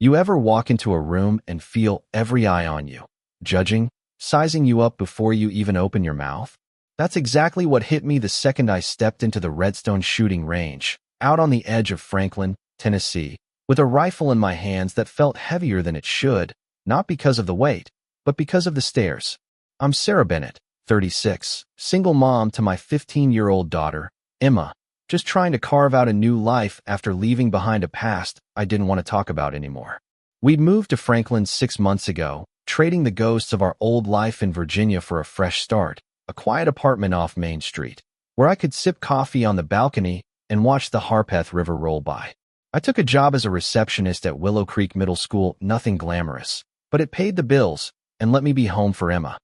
You ever walk into a room and feel every eye on you, judging, sizing you up before you even open your mouth? That's exactly what hit me the second I stepped into the Redstone shooting range, out on the edge of Franklin, Tennessee, with a rifle in my hands that felt heavier than it should, not because of the weight, but because of the stares. I'm Sarah Bennett, 36, single mom to my 15-year-old daughter, Emma, just trying to carve out a new life after leaving behind a past I didn't want to talk about anymore. We'd moved to Franklin 6 months ago, trading the ghosts of our old life in Virginia for a fresh start, a quiet apartment off Main Street, where I could sip coffee on the balcony and watch the Harpeth River roll by. I took a job as a receptionist at Willow Creek Middle School, nothing glamorous, but it paid the bills and let me be home for Emma.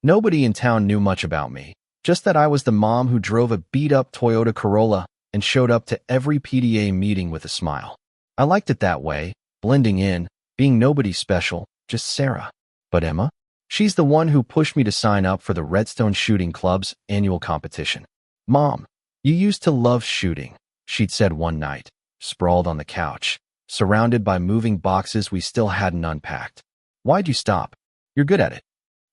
Nobody in town knew much about me, just that I was the mom who drove a beat-up Toyota Corolla and showed up to every PTA meeting with a smile. I liked it that way, blending in, being nobody special, just Sarah. But Emma? She's the one who pushed me to sign up for the Redstone Shooting Club's annual competition. "Mom, you used to love shooting," she'd said one night, sprawled on the couch, surrounded by moving boxes we still hadn't unpacked. "Why'd you stop? You're good at it."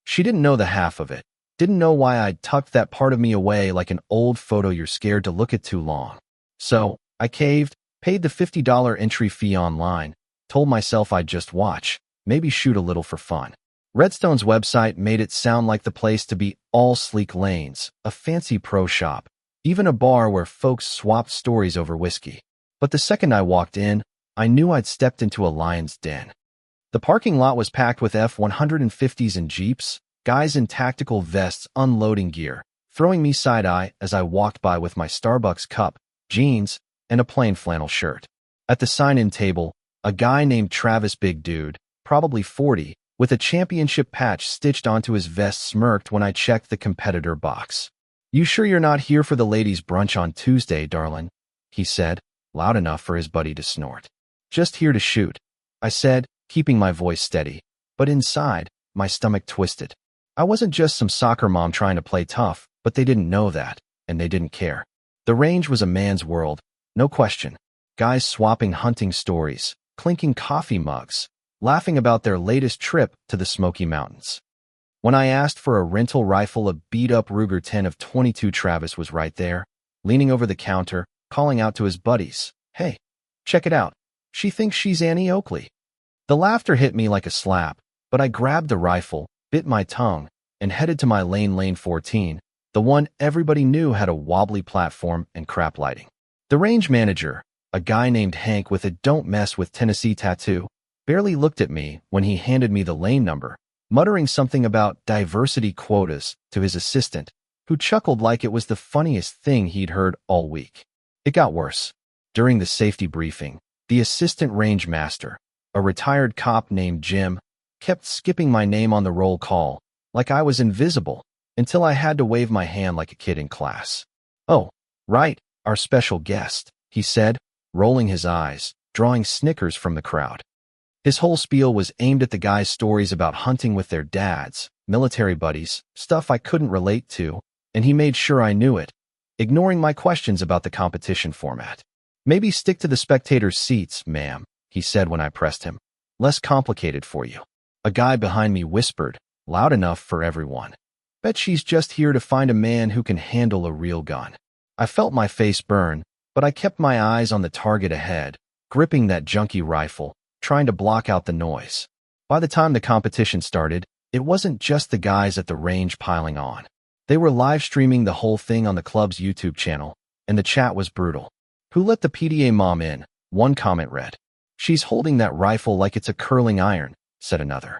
She didn't know the half of it. Didn't know why I'd tucked that part of me away like an old photo you're scared to look at too long. So, I caved, paid the $50 entry fee online, told myself I'd just watch, maybe shoot a little for fun. Redstone's website made it sound like the place to be, all sleek lanes, a fancy pro shop, even a bar where folks swapped stories over whiskey. But the second I walked in, I knew I'd stepped into a lion's den. The parking lot was packed with F-150s and Jeeps, guys in tactical vests unloading gear, throwing me side-eye as I walked by with my Starbucks cup, jeans, and a plain flannel shirt. At the sign-in table, a guy named Travis, big dude, probably 40, with a championship patch stitched onto his vest, smirked when I checked the competitor box. "You sure you're not here for the ladies' brunch on Tuesday, darling?" he said, loud enough for his buddy to snort. "Just here to shoot," I said, keeping my voice steady, but inside, my stomach twisted. I wasn't just some soccer mom trying to play tough, but they didn't know that, and they didn't care. The range was a man's world, no question. Guys swapping hunting stories, clinking coffee mugs, laughing about their latest trip to the Smoky Mountains. When I asked for a rental rifle, a beat-up Ruger 10 of 22, Travis was right there, leaning over the counter, calling out to his buddies, "Hey, check it out. She thinks she's Annie Oakley." The laughter hit me like a slap, but I grabbed the rifle, bit my tongue, and headed to my lane 14, the one everybody knew had a wobbly platform and crap lighting. The range manager, a guy named Hank with a "Don't Mess with Tennessee" tattoo, barely looked at me when he handed me the lane number, muttering something about diversity quotas to his assistant, who chuckled like it was the funniest thing he'd heard all week. It got worse. During the safety briefing, the assistant range master, a retired cop named Jim, kept skipping my name on the roll call, like I was invisible, until I had to wave my hand like a kid in class. "Oh, right, our special guest," he said, rolling his eyes, drawing snickers from the crowd. His whole spiel was aimed at the guys' stories about hunting with their dads, military buddies, stuff I couldn't relate to, and he made sure I knew it, ignoring my questions about the competition format. "Maybe stick to the spectators' seats, ma'am," he said when I pressed him. "Less complicated for you." A guy behind me whispered, loud enough for everyone, "Bet she's just here to find a man who can handle a real gun." I felt my face burn, but I kept my eyes on the target ahead, gripping that junky rifle, trying to block out the noise. By the time the competition started, it wasn't just the guys at the range piling on. They were live streaming the whole thing on the club's YouTube channel, and the chat was brutal. "Who let the PTA mom in?" one comment read. "She's holding that rifle like it's a curling iron," said another.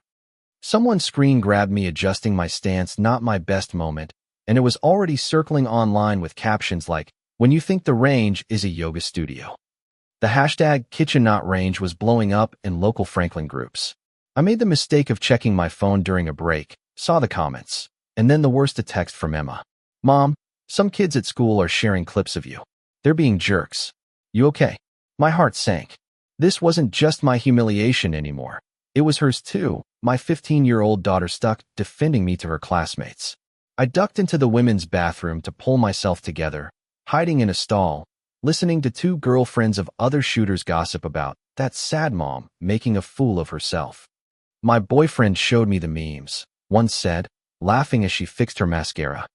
Someone screen grabbed me adjusting my stance, not my best moment, and it was already circling online with captions like, "When you think the range is a yoga studio." The hashtag #KitchenNotRange was blowing up in local Franklin groups. I made the mistake of checking my phone during a break, saw the comments, and then the worst, a text from Emma. "Mom, some kids at school are sharing clips of you. They're being jerks. You okay?" My heart sank. This wasn't just my humiliation anymore. It was hers too, my 15-year-old daughter stuck defending me to her classmates. I ducked into the women's bathroom to pull myself together, hiding in a stall, listening to two girlfriends of other shooters gossip about That sad mom, making a fool of herself. My boyfriend showed me the memes, one said, laughing as she fixed her mascara.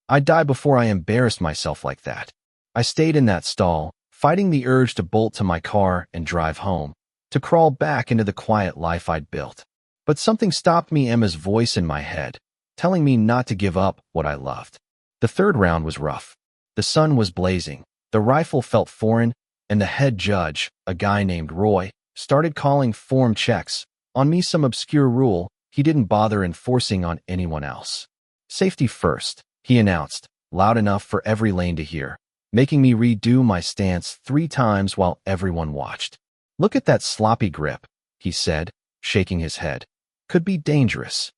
I'd die before I embarrassed myself like that. I stayed in that stall, fighting the urge to bolt to my car and drive home, to crawl back into the quiet life I'd built. But something stopped me, Emma's voice in my head, telling me not to give up what I loved. The third round was rough. The sun was blazing, the rifle felt foreign, and the head judge, a guy named Roy, started calling form checks on me, some obscure rule he didn't bother enforcing on anyone else. Safety first, he announced, loud enough for every lane to hear, making me redo my stance 3 times while everyone watched. Look at that sloppy grip, he said, shaking his head. Could be dangerous.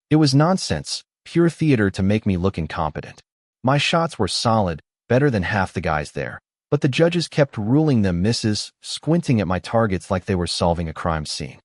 It was nonsense, pure theater to make me look incompetent. My shots were solid, better than half the guys there, but the judges kept ruling them misses, squinting at my targets like they were solving a crime scene.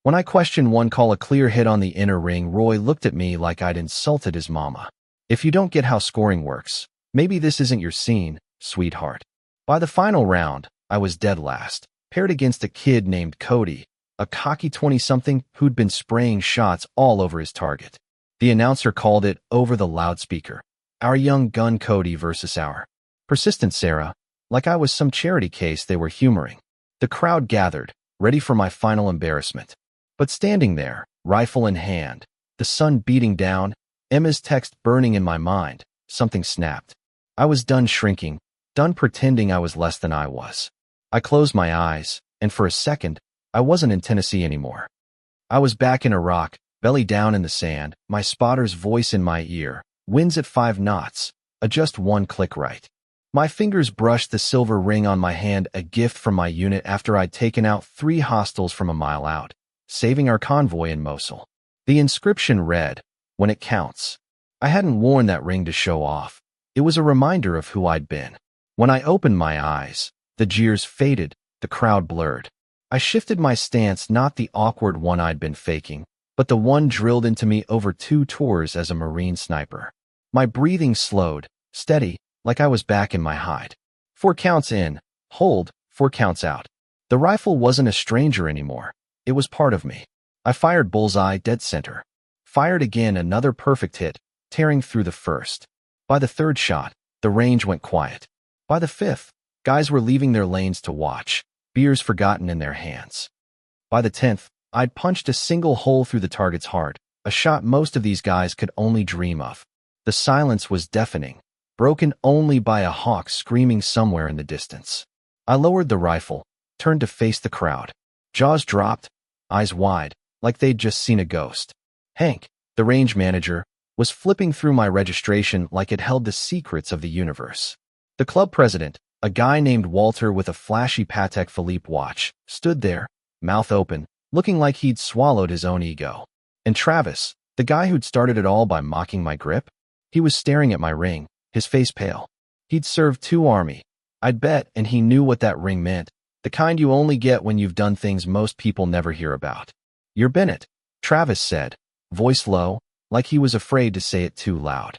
When I questioned one call a clear hit on the inner ring, Roy looked at me like I'd insulted his mama. If you don't get how scoring works, maybe this isn't your scene, sweetheart. By the final round, I was dead last, paired against a kid named Cody, a cocky 20-something who'd been spraying shots all over his target. The announcer called it over the loudspeaker. Our young gun Cody versus our persistent Sarah, like I was some charity case they were humoring. The crowd gathered, ready for my final embarrassment. But standing there, rifle in hand, the sun beating down, Emma's text burning in my mind, something snapped. I was done shrinking, done pretending I was less than I was. I closed my eyes, and for a second, I wasn't in Tennessee anymore. I was back in Iraq, belly down in the sand, my spotter's voice in my ear, winds at 5 knots, just 1 click right. My fingers brushed the silver ring on my hand, a gift from my unit after I'd taken out 3 hostiles from a mile out, saving our convoy in Mosul. The inscription read, "When it counts." I hadn't worn that ring to show off. It was a reminder of who I'd been. When I opened my eyes, the jeers faded, the crowd blurred. I shifted my stance, not the awkward one I'd been faking, but the one drilled into me over 2 tours as a Marine sniper. My breathing slowed, steady, like I was back in my hide. 4 counts in, hold, 4 counts out. The rifle wasn't a stranger anymore. It was part of me. I fired bullseye, dead center. Fired again, another perfect hit, tearing through the first. By the 3rd shot, the range went quiet. By the 5th, guys were leaving their lanes to watch, beers forgotten in their hands. By the 10th, I'd punched a single hole through the target's heart, a shot most of these guys could only dream of. The silence was deafening, broken only by a hawk screaming somewhere in the distance. I lowered the rifle, turned to face the crowd. Jaws dropped, eyes wide, like they'd just seen a ghost. Hank, the range manager, was flipping through my registration like it held the secrets of the universe. The club president, a guy named Walter with a flashy Patek Philippe watch, stood there, mouth open, looking like he'd swallowed his own ego. And Travis, the guy who'd started it all by mocking my grip, he was staring at my ring, his face pale. He'd served 2 army, I'd bet, and he knew what that ring meant, the kind you only get when you've done things most people never hear about. "You're Bennett," Travis said, voice low, like he was afraid to say it too loud.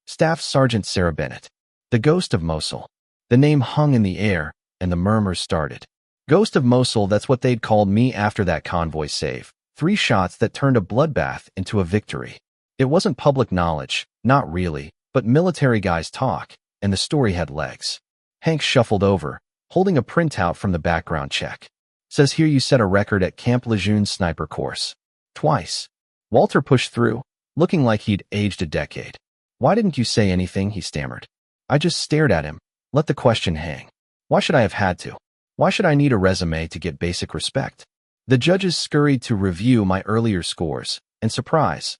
"Staff Sergeant Sarah Bennett. The Ghost of Mosul." The name hung in the air, and the murmurs started. Ghost of Mosul, that's what they'd called me after that convoy save. 3 shots that turned a bloodbath into a victory. It wasn't public knowledge, not really, but military guys talk, and the story had legs. Hank shuffled over, holding a printout from the background check. "Says here you set a record at Camp Lejeune sniper course. Twice." Walter pushed through, looking like he'd aged a decade. "Why didn't you say anything?" he stammered. I just stared at him, let the question hang. Why should I have had to? Why should I need a resume to get basic respect? The judges scurried to review my earlier scores, and surprise,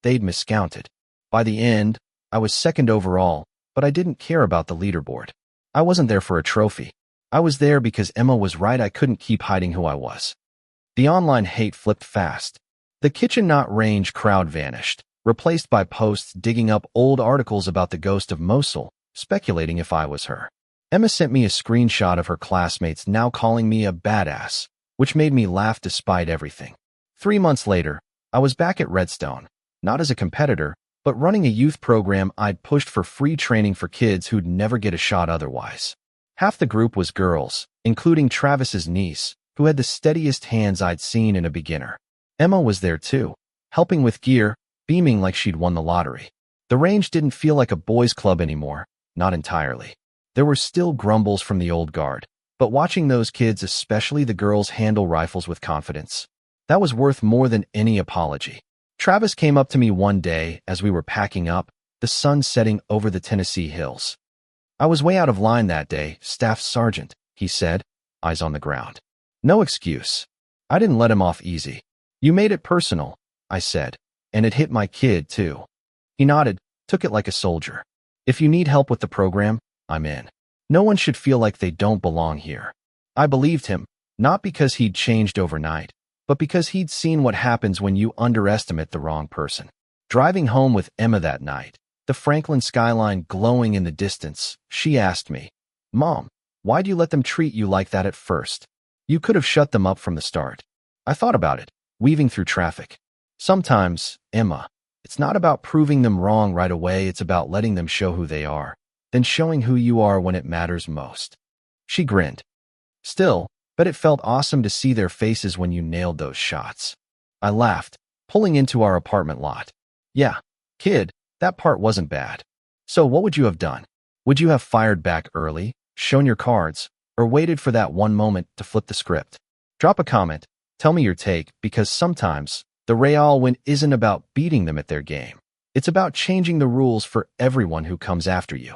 they'd miscounted. By the end, I was 2nd overall, but I didn't care about the leaderboard. I wasn't there for a trophy. I was there because Emma was right. I couldn't keep hiding who I was. The online hate flipped fast. The kitchen not range crowd vanished, replaced by posts digging up old articles about the Ghost of Mosul, speculating if I was her. Emma sent me a screenshot of her classmates now calling me a badass, which made me laugh despite everything. 3 months later, I was back at Redstone, not as a competitor, but running a youth program I'd pushed for free training for kids who'd never get a shot otherwise. Half the group was girls, including Travis's niece, who had the steadiest hands I'd seen in a beginner. Emma was there too, helping with gear, beaming like she'd won the lottery. The range didn't feel like a boys' club anymore, not entirely. There were still grumbles from the old guard, but watching those kids, especially the girls, handle rifles with confidence, that was worth more than any apology. Travis came up to me one day as we were packing up, the sun setting over the Tennessee hills. "I was way out of line that day, Staff Sergeant," he said, eyes on the ground. No excuse. I didn't let him off easy. "You made it personal," I said, "and it hit my kid too." He nodded, took it like a soldier. "If you need help with the program, I'm in. No one should feel like they don't belong here." I believed him, not because he'd changed overnight, but because he'd seen what happens when you underestimate the wrong person. Driving home with Emma that night, the Franklin skyline glowing in the distance, she asked me, "Mom, why'd you let them treat you like that at first? You could have shut them up from the start." I thought about it, weaving through traffic. Sometimes, Emma, it's not about proving them wrong right away, it's about letting them show who they are, then showing who you are when it matters most. She grinned. "Still, but it felt awesome to see their faces when you nailed those shots." I laughed, pulling into our apartment lot. "Yeah, kid, that part wasn't bad. So what would you have done? Would you have fired back early, shown your cards, or waited for that one moment to flip the script?" Drop a comment, tell me your take, because sometimes the real win isn't about beating them at their game. It's about changing the rules for everyone who comes after you.